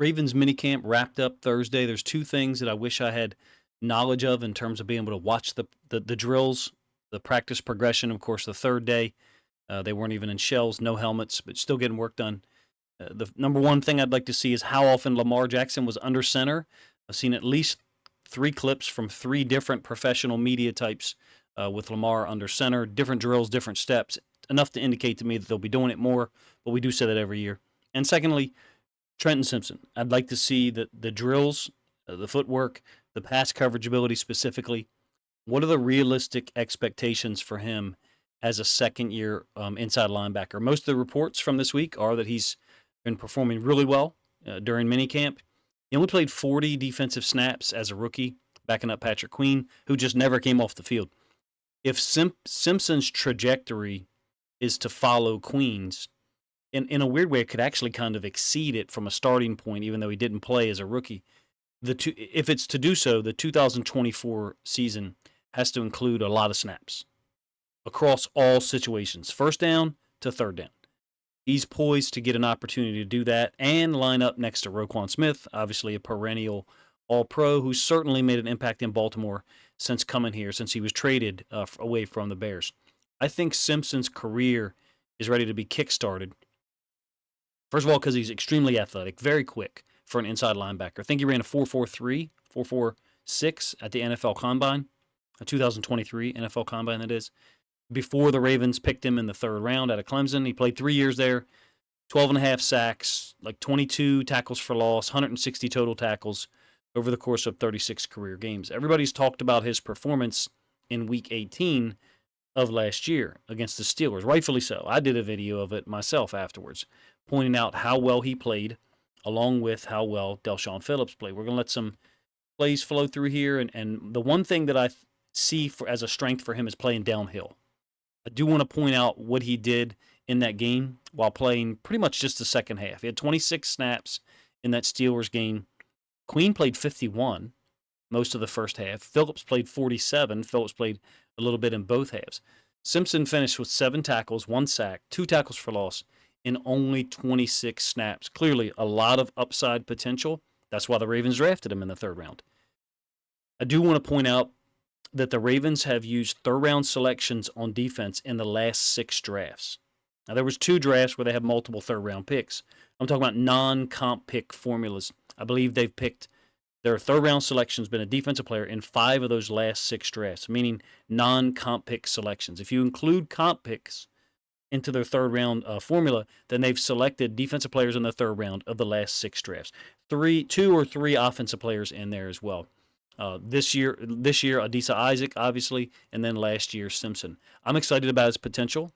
Ravens minicamp wrapped up Thursday. There's two things that I wish I had knowledge of in terms of being able to watch the drills, the practice progression. Of course, the third day, they weren't even in shells, no helmets, but still getting work done. The number one thing I'd like to see is how often Lamar Jackson was under center. I've seen at least 3 clips from 3 different professional media types with Lamar under center, different drills, different steps, enough to indicate to me that they'll be doing it more, but we do say that every year. And secondly, Trenton Simpson. I'd like to see the drills, the footwork, the pass coverage ability specifically. What are the realistic expectations for him as a second-year inside linebacker? Most of the reports from this week are that he's been performing really well during minicamp. He only played 40 defensive snaps as a rookie, backing up Patrick Queen, who just never came off the field. If Simpson's trajectory is to follow Queen's, in a weird way, it could actually kind of exceed it from a starting point, even though he didn't play as a rookie. If it's to do so, the 2024 season has to include a lot of snaps across all situations, first down to third down. He's poised to get an opportunity to do that and line up next to Roquan Smith, obviously a perennial All-Pro who's certainly made an impact in Baltimore since coming here, since he was traded away from the Bears. I think Simpson's career is ready to be kickstarted. First of all, because he's extremely athletic, very quick for an inside linebacker. I think he ran a 4.43, 4.46 at the NFL Combine, a 2023 NFL Combine, that is. Before the Ravens picked him in the third round out of Clemson. He played 3 years there, 12 and a half sacks, like 22 tackles for loss, 160 total tackles over the course of 36 career games. Everybody's talked about his performance in Week 18 of last year against the Steelers, rightfully so. I did a video of it myself afterwards, pointing out how well he played, along with how well Del'Shawn Phillips played. We're going to let some plays flow through here, and the one thing that I see as a strength for him is playing downhill. I do want to point out what he did in that game while playing pretty much just the second half. He had 26 snaps in that Steelers game. Queen played 51 most of the first half. Phillips played 47. Phillips played a little bit in both halves. Simpson finished with 7 tackles, 1 sack, 2 tackles for loss in only 26 snaps. Clearly, a lot of upside potential. That's why the Ravens drafted him in the third round. I do want to point out that the Ravens have used third-round selections on defense in the last 6 drafts. Now, there was 2 drafts where they had multiple third-round picks. I'm talking about non-comp pick formulas. I believe they've picked their third-round selection has been a defensive player in 5 of those last 6 drafts, meaning non-comp pick selections. If you include comp picks into their third-round formula, then they've selected defensive players in the third round of the last 6 drafts. 2 or 3 offensive players in there as well. This year, Adisa Isaac, obviously, and then last year, Simpson. I'm excited about his potential,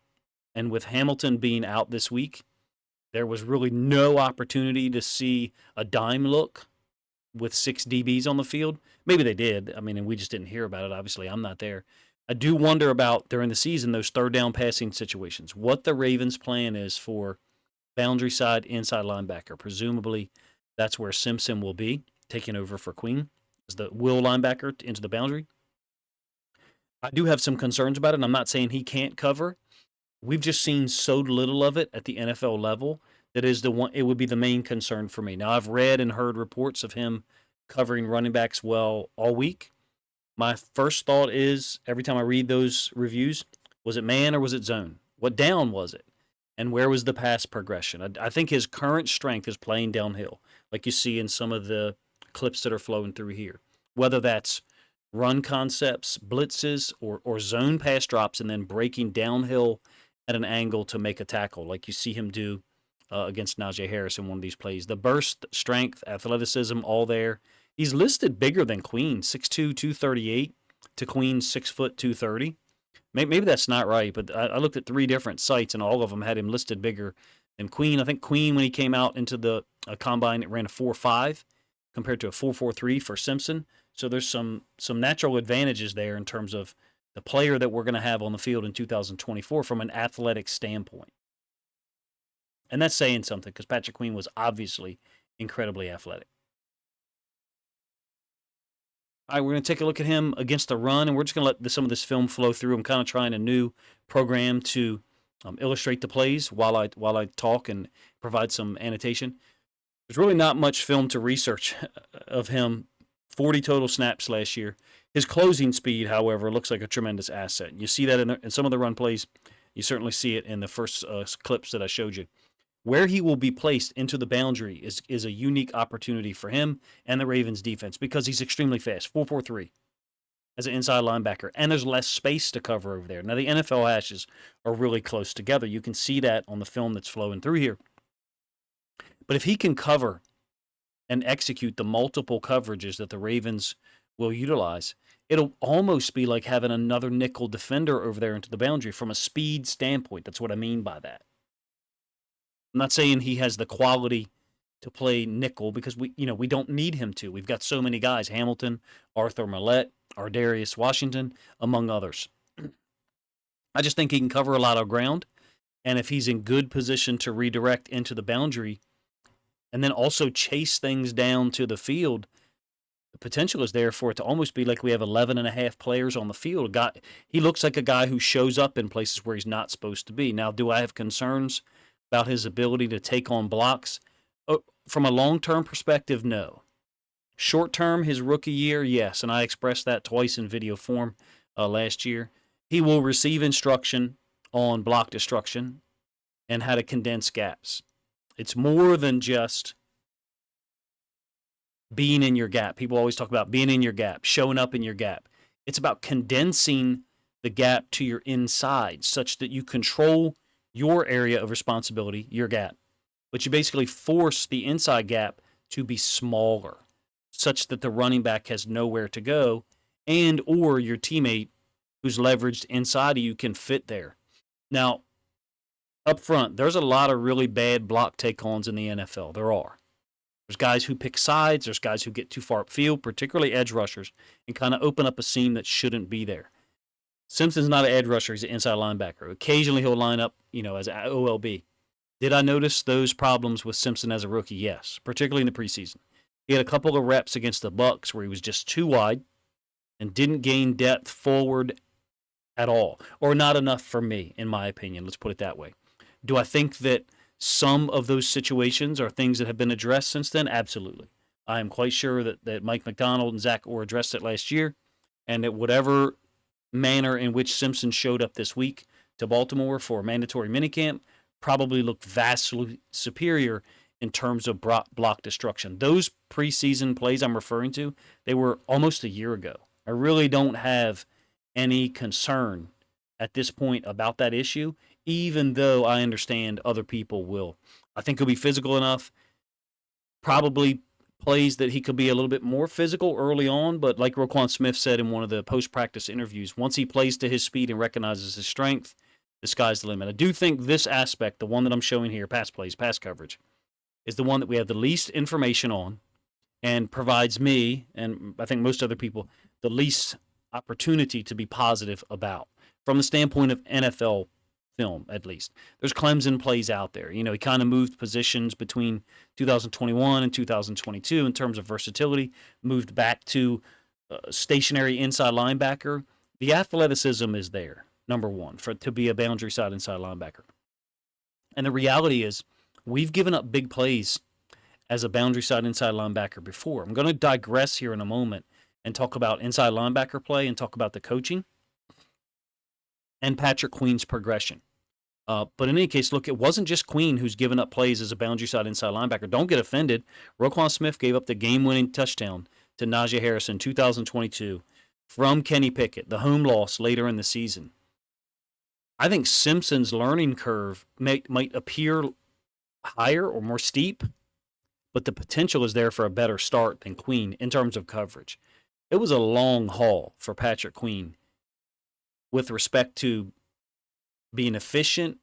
and with Hamilton being out this week, there was really no opportunity to see a dime look with 6 DBs on the field. Maybe they did. I mean, and we just didn't hear about it. Obviously, I'm not there. I do wonder about, during the season, those third down passing situations, what the Ravens' plan is for boundary side, inside linebacker. Presumably, that's where Simpson will be, taking over for Queen as the will linebacker into the boundary. I do have some concerns about it, and I'm not saying he can't cover. We've just seen so little of it at the NFL level that it would be the main concern for me. Now, I've read and heard reports of him covering running backs well all week. My first thought is, every time I read those reviews, was it man or was it zone? What down was it? And where was the pass progression? I think his current strength is playing downhill, like you see in some of the clips that are flowing through here. Whether that's run concepts, blitzes, or zone pass drops, and then breaking downhill at an angle to make a tackle, like you see him do against Najee Harris in one of these plays. The burst, strength, athleticism, all there. He's listed bigger than Queen, 6'2", 238 to Queen, 6 foot 230. Maybe that's not right, but I looked at 3 different sites, and all of them had him listed bigger than Queen. I think Queen, when he came out into the combine, it ran a 4.5 compared to a 4.43 for Simpson. So there's some natural advantages there in terms of the player that we're going to have on the field in 2024 from an athletic standpoint. And that's saying something, because Patrick Queen was obviously incredibly athletic. All right, we're going to take a look at him against the run, and we're just going to let some of this film flow through. I'm kind of trying a new program to illustrate the plays while I talk and provide some annotation. There's really not much film to research of him. 40 total snaps last year. His closing speed, however, looks like a tremendous asset. You see that in some of the run plays. You certainly see it in the first clips that I showed you. Where he will be placed into the boundary is a unique opportunity for him and the Ravens defense because he's extremely fast, 4.43 as an inside linebacker, and there's less space to cover over there. Now, the NFL hashes are really close together. You can see that on the film that's flowing through here. But if he can cover and execute the multiple coverages that the Ravens will utilize, it'll almost be like having another nickel defender over there into the boundary from a speed standpoint. That's what I mean by that. I'm not saying he has the quality to play nickel because we don't need him to. We've got so many guys: Hamilton, Arthur Millette, Ardarius Washington, among others. I just think he can cover a lot of ground, and if he's in good position to redirect into the boundary and then also chase things down to the field, the potential is there for it to almost be like we have 11 and a half players on the field. He looks like a guy who shows up in places where he's not supposed to be. Now, do I have concerns about his ability to take on blocks? From a long-term perspective, no. Short-term, his rookie year, yes, and I expressed that twice in video form last year. He will receive instruction on block destruction and how to condense gaps. It's more than just being in your gap. People always talk about being in your gap, showing up in your gap. It's about condensing the gap to your inside such that you control your area of responsibility, your gap. But you basically force the inside gap to be smaller such that the running back has nowhere to go and or your teammate who's leveraged inside of you can fit there. Now, up front, there's a lot of really bad block take-ons in the NFL. There are. There's guys who pick sides. There's guys who get too far upfield, particularly edge rushers, and kind of open up a seam that shouldn't be there. Simpson's not an edge rusher. He's an inside linebacker. Occasionally he'll line up, as an OLB. Did I notice those problems with Simpson as a rookie? Yes, particularly in the preseason. He had a couple of reps against the Bucs where he was just too wide and didn't gain depth forward at all, or not enough for me, in my opinion. Let's put it that way. Do I think that some of those situations are things that have been addressed since then? Absolutely. I am quite sure that Mike McDonald and Zach Orr addressed it last year, and that whatever manner in which Simpson showed up this week to Baltimore for a mandatory minicamp probably looked vastly superior in terms of block destruction. Those preseason plays I'm referring to, they were almost a year ago. I really don't have any concern at this point about that issue, even though I understand other people will. I think he'll be physical enough. Probably plays that he could be a little bit more physical early on, but like Roquan Smith said in one of the post-practice interviews, once he plays to his speed and recognizes his strength, the sky's the limit. I do think this aspect, the one that I'm showing here, pass plays, pass coverage, is the one that we have the least information on and provides me, and I think most other people, the least opportunity to be positive about from the standpoint of NFL film, at least. There's Clemson plays out there. He kind of moved positions between 2021 and 2022 in terms of versatility, moved back to stationary inside linebacker. The athleticism is there, number one, to be a boundary side inside linebacker. And the reality is we've given up big plays as a boundary side inside linebacker before. I'm going to digress here in a moment and talk about inside linebacker play and talk about the coaching and Patrick Queen's progression. But in any case, look, it wasn't just Queen who's given up plays as a boundary side inside linebacker. Don't get offended. Roquan Smith gave up the game-winning touchdown to Najee Harris in 2022 from Kenny Pickett, the home loss later in the season. I think Simpson's learning curve might appear higher or more steep, but the potential is there for a better start than Queen in terms of coverage. It was a long haul for Patrick Queen with respect to being efficient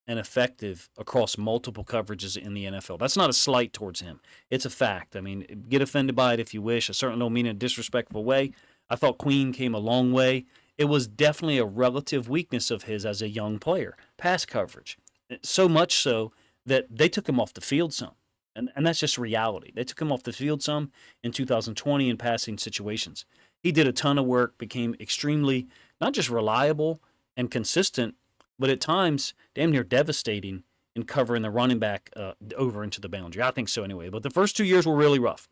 and effective across multiple coverages in the NFL. That's not a slight towards him. It's a fact. I mean, get offended by it if you wish. I certainly don't mean it in a disrespectful way. I thought Queen came a long way. It was definitely a relative weakness of his as a young player, pass coverage. So much so that they took him off the field some. And that's just reality. They took him off the field some in 2020 in passing situations. He did a ton of work, became extremely not just reliable and consistent, but at times damn near devastating in covering the running back over into the boundary. I think so anyway. But the first 2 years were really rough.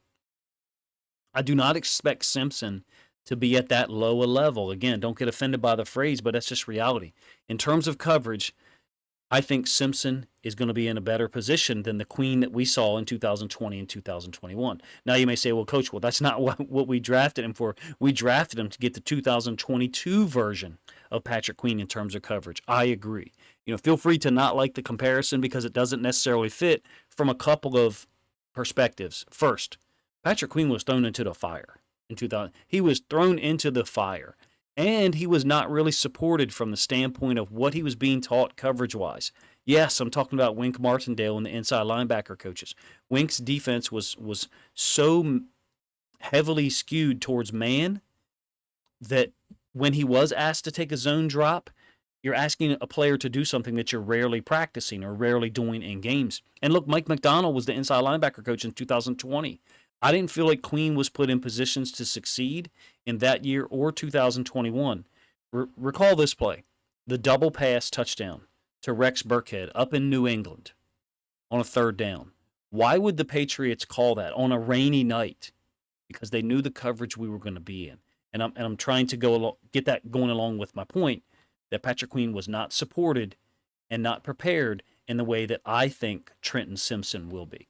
I do not expect Simpson to be at that low a level. Again, don't get offended by the phrase, but that's just reality. In terms of coverage, I think Simpson is going to be in a better position than the queen that we saw in 2020 and 2021. Now you may say, well, Coach, that's not what we drafted him for. We drafted him to get the 2022 version of Patrick Queen in terms of coverage. I agree. Feel free to not like the comparison because it doesn't necessarily fit from a couple of perspectives. First, Patrick Queen was thrown into the fire in 2000. He was thrown into the fire. And he was not really supported from the standpoint of what he was being taught coverage-wise. Yes, I'm talking about Wink Martindale and the inside linebacker coaches. Wink's defense was so heavily skewed towards man that when he was asked to take a zone drop, you're asking a player to do something that you're rarely practicing or rarely doing in games. And look, Mike McDonald was the inside linebacker coach in 2020. I didn't feel like Queen was put in positions to succeed in that year or 2021. Recall this play, the double pass touchdown to Rex Burkhead up in New England on a third down. Why would the Patriots call that on a rainy night? Because they knew the coverage we were going to be in. And I'm trying to get that going along with my point that Patrick Queen was not supported and not prepared in the way that I think Trenton Simpson will be.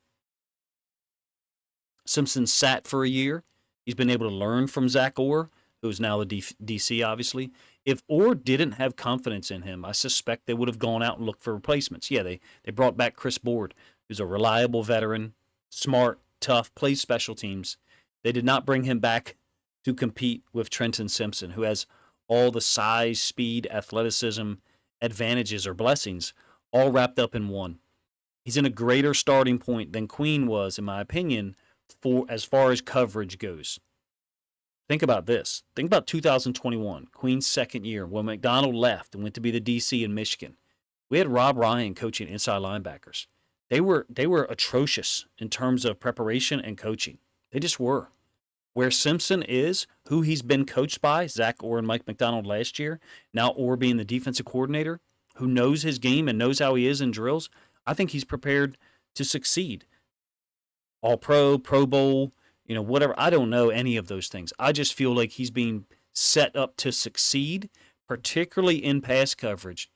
Simpson sat for a year. He's been able to learn from Zach Orr, who's now the DC, obviously. If Orr didn't have confidence in him, I suspect they would have gone out and looked for replacements. Yeah, they brought back Chris Board, who's a reliable veteran, smart, tough, plays special teams. They did not bring him back to compete with Trenton Simpson, who has all the size, speed, athleticism, advantages or blessings all wrapped up in one. He's in a greater starting point than Queen was, in my opinion, for as far as coverage goes. Think about this. Think about 2021, Queen's second year, when McDonald left and went to be the DC in Michigan. We had Rob Ryan coaching inside linebackers. They were atrocious in terms of preparation and coaching. They just were. Where Simpson is, who he's been coached by, Zach Orr and Mike McDonald last year, now Orr being the defensive coordinator, who knows his game and knows how he is in drills, I think he's prepared to succeed. All-Pro, Pro Bowl, whatever. I don't know any of those things. I just feel like he's being set up to succeed, particularly in pass coverage.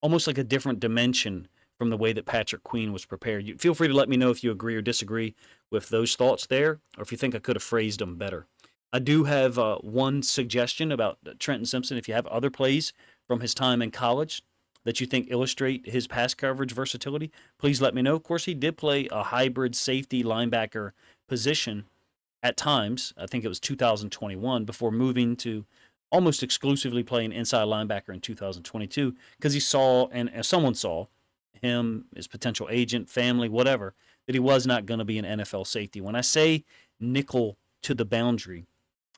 Almost like a different dimension from the way that Patrick Queen was prepared. Feel free to let me know if you agree or disagree with those thoughts there, or if you think I could have phrased them better. I do have one suggestion about Trenton Simpson. If you have other plays from his time in college that you think illustrate his pass coverage versatility, please let me know. Of course, he did play a hybrid safety linebacker position at times. I think it was 2021 before moving to almost exclusively playing inside linebacker in 2022 because he saw, and someone saw, him, his potential agent, family, whatever, that he was not going to be an NFL safety. When I say nickel to the boundary,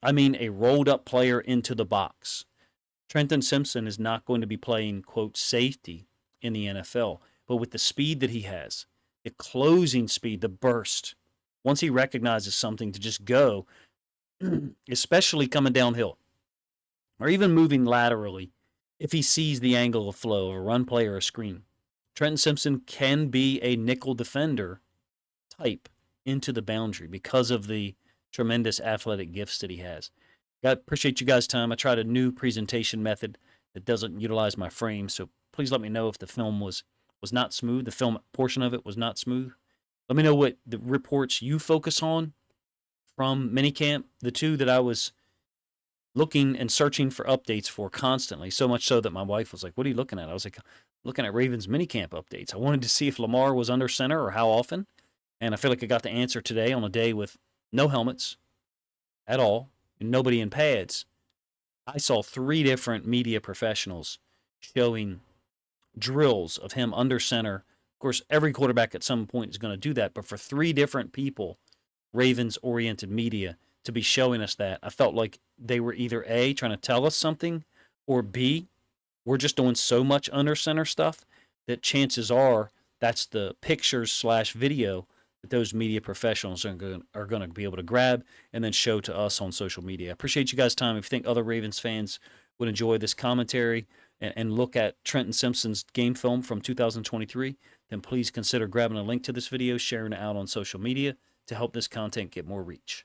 I mean a rolled up player into the box. Trenton Simpson is not going to be playing, quote, safety in the NFL, but with the speed that he has, the closing speed, the burst, once he recognizes something to just go, especially coming downhill, or even moving laterally, if he sees the angle of flow of a run play or a screen, Trenton Simpson can be a nickel defender type into the boundary because of the tremendous athletic gifts that he has. I appreciate you guys' time. I tried a new presentation method that doesn't utilize my frame, so please let me know if the film was not smooth. The film portion of it was not smooth. Let me know what the reports you focus on from minicamp, the two that I was looking and searching for updates for constantly, so much so that my wife was like, what are you looking at? I was like, looking at Ravens minicamp updates. I wanted to see if Lamar was under center or how often, and I feel like I got the answer today on a day with no helmets at all, and nobody in pads. I saw 3 different media professionals showing drills of him under center. Of course, every quarterback at some point is going to do that, but for 3 different people, Ravens-oriented media, to be showing us that, I felt like they were either A, trying to tell us something, or B, we're just doing so much under center stuff that chances are that's the pictures/video that those media professionals are going to be able to grab and then show to us on social media. I appreciate you guys' time. If you think other Ravens fans would enjoy this commentary and look at Trenton Simpson's game film from 2023, then please consider grabbing a link to this video, sharing it out on social media to help this content get more reach.